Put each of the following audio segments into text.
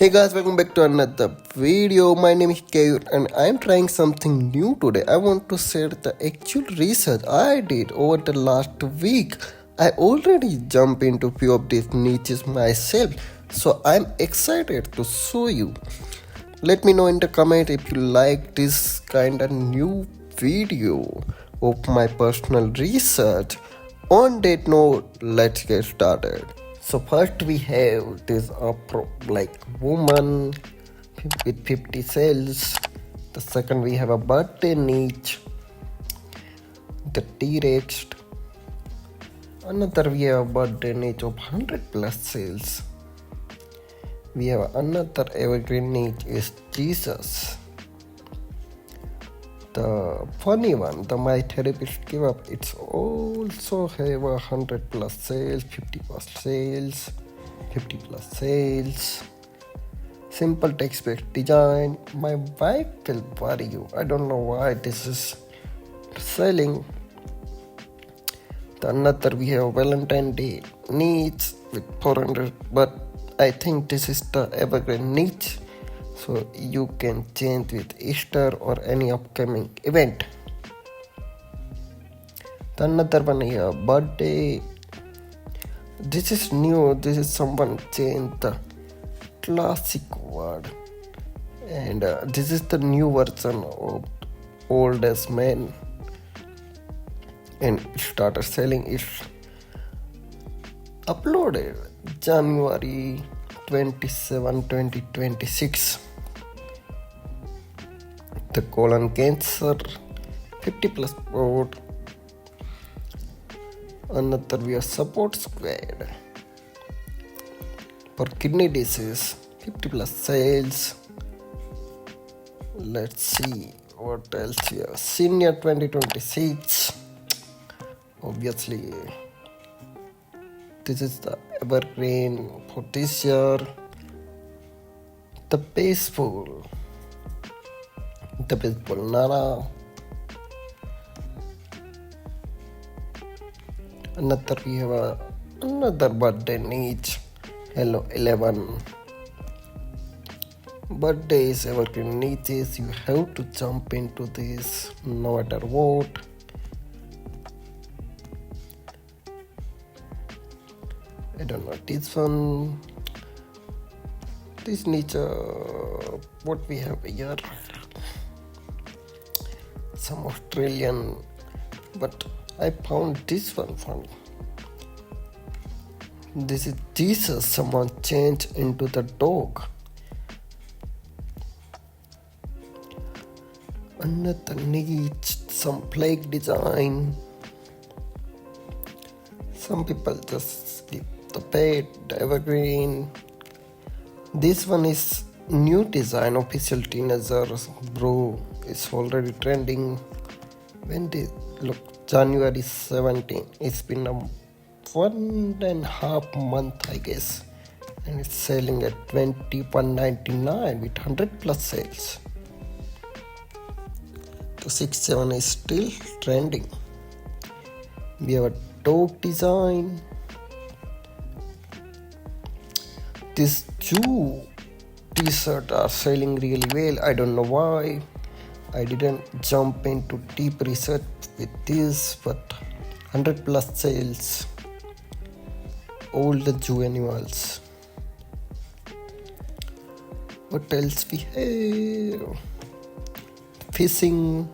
Hey guys, welcome back to another video. My name is Kevin and I'm trying something new today. I want to share the actual research I did over the last week. I already jumped into few of these niches myself, so I'm excited to show you. Let me know in the comment if you like this kind of new video of my personal research. On that note, let's get started. So first we have this woman with 50 cells. The second we have a birthday niche, the T-Rex. Another we have a birthday niche of 100 plus cells. We have another evergreen niche is Jesus. The funny one, the my therapist give up, it's also have 100 plus sales, 50 plus sales, 50 plus sales. Simple text-based design. My wife will worry you. I don't know why this is selling. The another we have Valentine Day niche with 400, but I think this is the evergreen niche. So you can change with Easter or any upcoming event. The another one here, birthday. This is new. This is someone changed the classic word, and this is the new version of old as man, and it started selling. It's uploaded January 27, 2026. The colon cancer 50 plus board. Another we have support squad for kidney disease 50 plus sales. Let's see what else here. Senior 2026. Obviously this is the evergreen for this year. The baseball Nara. Another we have another birthday niche. Hello 11. Birthdays, evergreen niches. You have to jump into this no matter what. I don't know this one. This niche. What we have here. Some Australian, but I found this one funny. This is Jesus, someone changed into the dog. Another niche, some plague design. Some people just skip the pet, the evergreen. This one is new design, official teenagers, bro. It's already trending. When they look, January 17, it's been a 1.5 month, I guess, and it's selling at $21.99 with 100 plus sales. The 6-7 is still trending. We have a dog design. This Jew t-shirt are selling really well. I don't know why. I didn't jump into deep research with this, but 100 plus sales. All the Jew animals. What else we have? Fishing.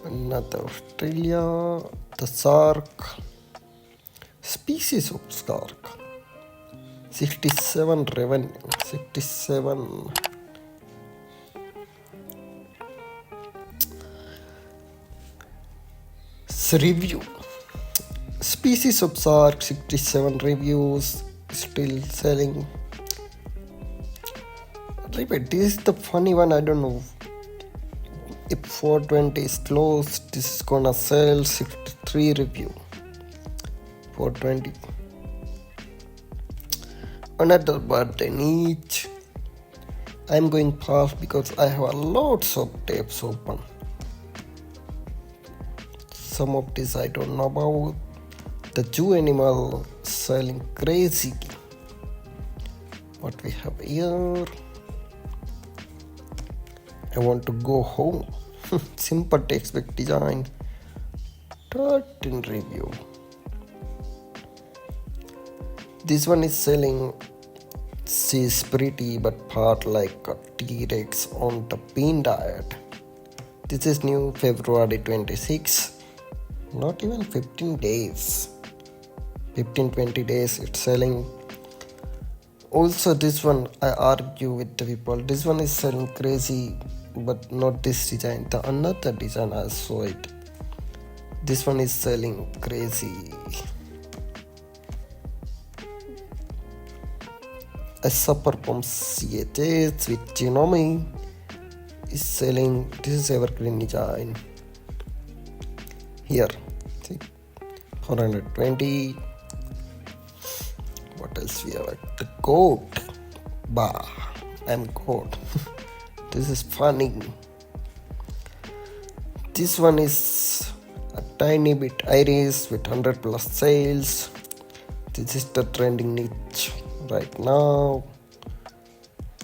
Another Australia. The shark. Species of shark. 67 revenue. 67. Review. Species of shark 67 reviews, still selling. Repeat, this is the funny one. I don't know if 420 is closed. This is gonna sell 63 review. 420. Another birthday niche. I'm going fast because I have a lots of tabs open. Some of this I don't know about. The Jew animal selling crazy. What we have here? I want to go home. Simple textbook design. 13 review. This one is selling. She's pretty but part like a T-Rex on the bean diet. This is new February 26. Not even 15 days. 15-20 days it's selling. Also this one I argue with the people. This one is selling crazy, but not this design. The another design I saw it. This one is selling crazy. A super from CHS with Cómo is selling. This is Evergreen design. Here, see, 420. What else we have? The goat. Bah, I'm goat. This is funny. This one is a tiny bit iris with 100 plus sales. This is the trending niche right now.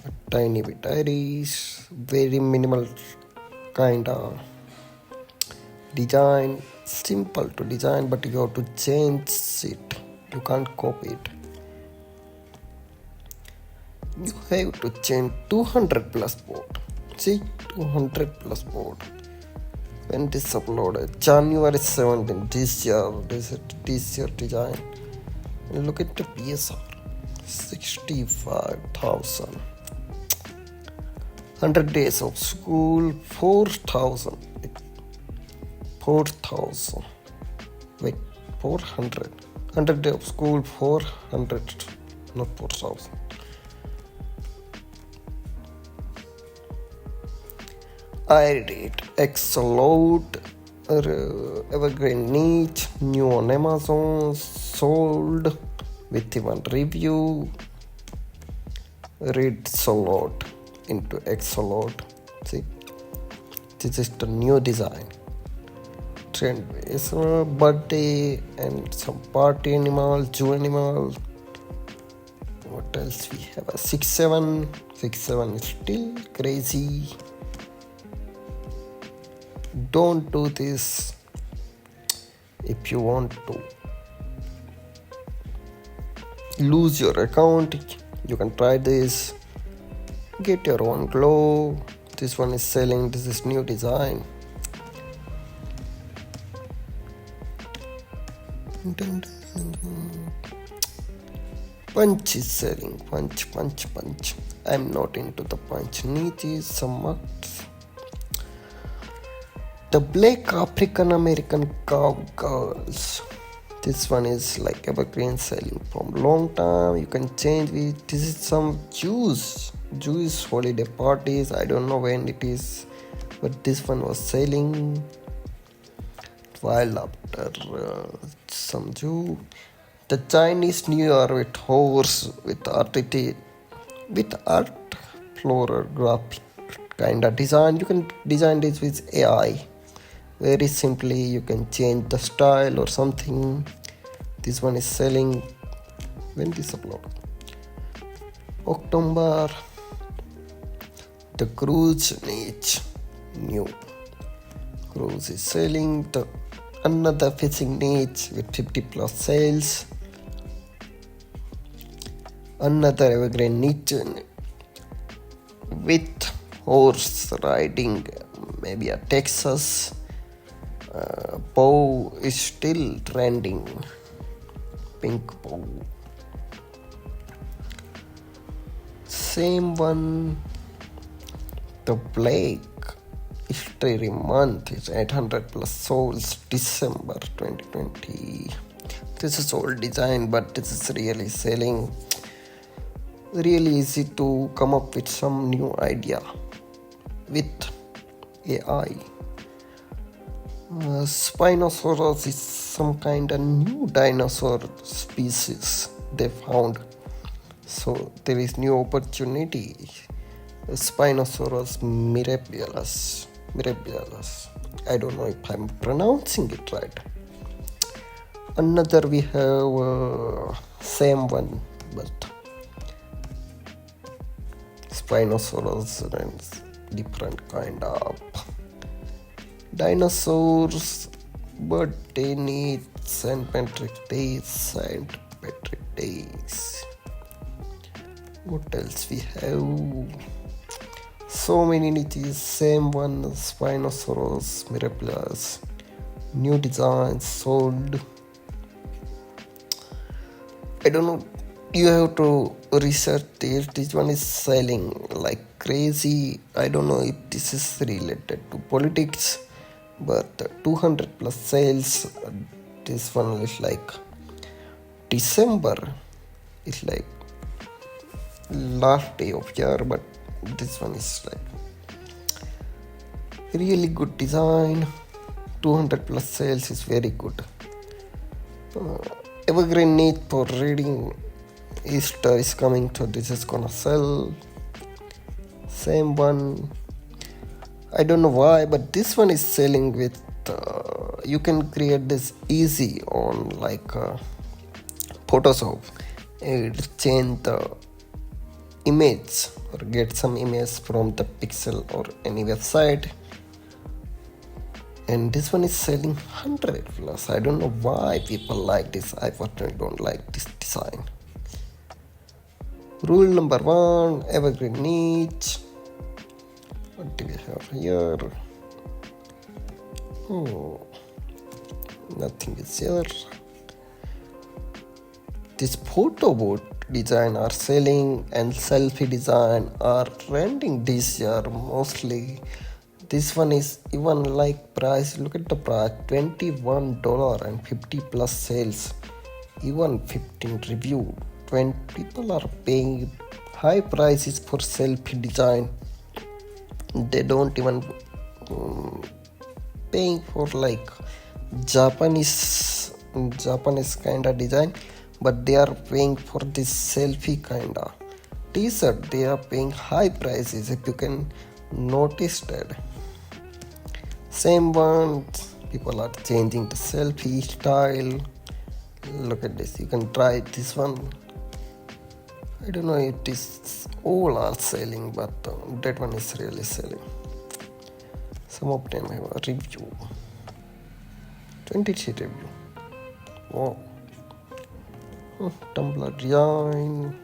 A tiny bit iris, very minimal kind of design, simple to design, but you have to change it. You can't copy it. You have to change 200 plus board. See, 200 plus board. When this uploaded, January 17th, this year design. And look at the PSR, 65,000. 100 days of school, 4,000. 4,000. Wait, 400. 100 days of school, 400, not 4,000. I did Exolode, Evergreen niche, new on Amazon, sold with even review. Read Solode into Exolode. See, this is the new design. Trend is a birthday and some party animal, zoo animal. What else we have? A 6-7. 6-7 is still crazy. Don't do this if you want to lose your account. You can try this, get your own glow. This one is selling. This is new design. Punch is selling. Punch. I'm not into the punch. Niches, some the black African American cowgirls. This one is like Evergreen selling from long time. You can change it. This is some Jewish holiday parties. I don't know when it is, but this one was selling while after some Jew. The Chinese New Year with horse, with art floral graphic kind of design. You can design this with AI. Very simply, you can change the style or something. This one is selling. When this upload? October. The cruise niche, new. Cruise is selling. The another fishing niche with 50 plus sales. Another Evergreen niche with horse riding, maybe a Texas. Bow is still trending. Pink bow. Same one. The Blake history month is 800 plus souls. December 2020. This is old design, but this is really selling. Really easy to come up with some new idea with AI. Spinosaurus is some kind of new dinosaur species they found. So there is new opportunity. Spinosaurus mirabilis. I don't know if I'm pronouncing it right. Another we have same one, but Spinosaurus and different kind of dinosaurs, birthday, St. Patrick Day, St. Patrick Days. What else we have? So many niches, same one, Spinosaurus, Miraculous, new designs sold. I don't know, you have to research this. This one is selling like crazy. I don't know if this is related to politics, but 200 plus sales. This one is like December. It's like last day of year, but this one is like really good design. 200 plus sales is very good. Evergreen niche for reading. Easter is coming, so this is gonna sell. Same one. I don't know why, but this one is selling with you can create this easy on like Photoshop and change the image or get some image from the pixel or any website, and this one is selling 100 plus. I don't know why people like this. I personally don't like this design. Rule number 1, evergreen niche. What do we have here? Nothing is here. This photo booth design are selling and selfie design are trending this year mostly. This one is even like price. Look at the price, $21 and 50 plus sales. Even 15 review. 20 people are paying high prices for selfie design. They don't even paying for like Japanese kind of design, but they are paying for this selfie kind of t-shirt. They are paying high prices, if you can notice that. Same one, people are changing the selfie style. Look at this, you can try this one. I don't know if this all are selling, but that one is really selling. Some of them have a review, 23 review. Wow. Tumblr design,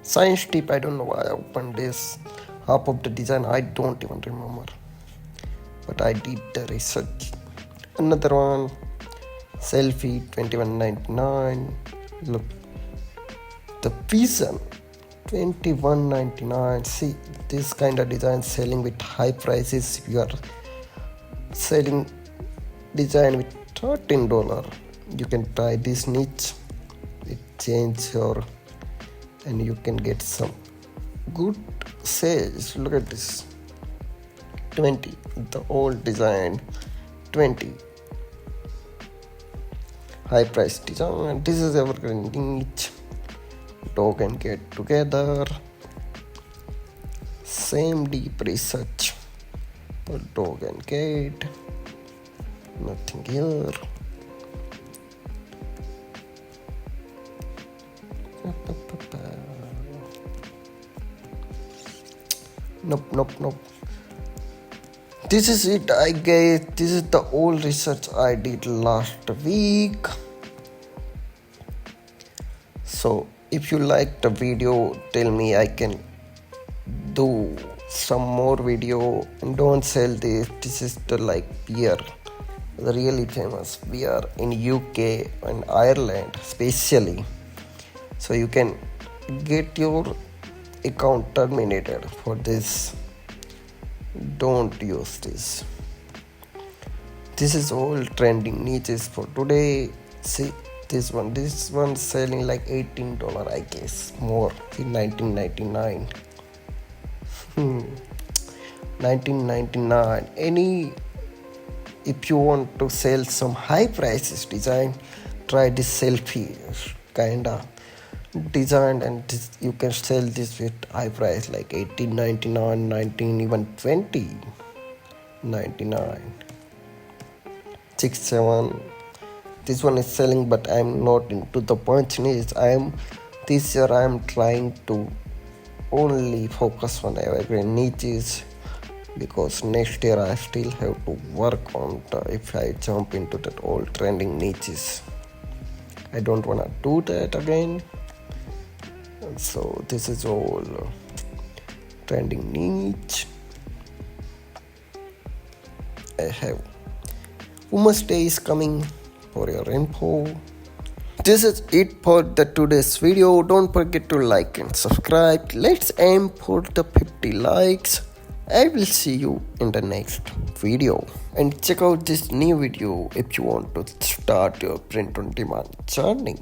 science tip. I don't know why I opened this. Half of the design I don't even remember, but I did the research. Another one, selfie, $21.99. Look, the vision, $21.99. See, this kind of design selling with high prices. If you are selling design with $13, you can try this niche. It change your, and you can get some good sales. Look at this, 20, the old design, 20, high price design. This is evergreen niche. Dog and cat together, same deep research. Dog and cat, nothing here. Nope. This is it, I guess. This is the old research I did last week. So if you like the video, tell me, I can do some more video. And don't sell this. This is the like beer, the really famous beer in UK and Ireland especially. So you can get your account terminated for this. Don't use this. This is all trending niches for today. See this one selling like $18, I guess, more in 1999. 1999. Any, if you want to sell some high prices design, try this selfie kinda design, and this, you can sell this with high price like $18.99, $19, even $20.99, 6, 7. This one is selling, but I'm not into the punch niche. This year I'm trying to only focus on Evergreen niches because next year I still have to work on if I jump into that old trending niches. I don't wanna do that again. So this is all trending niche. I have Women's Day is coming for your info. This is it for the today's video. Don't forget to like and subscribe. Let's aim for the 50 likes. I will see you in the next video. And check out this new video if you want to start your print on demand journey.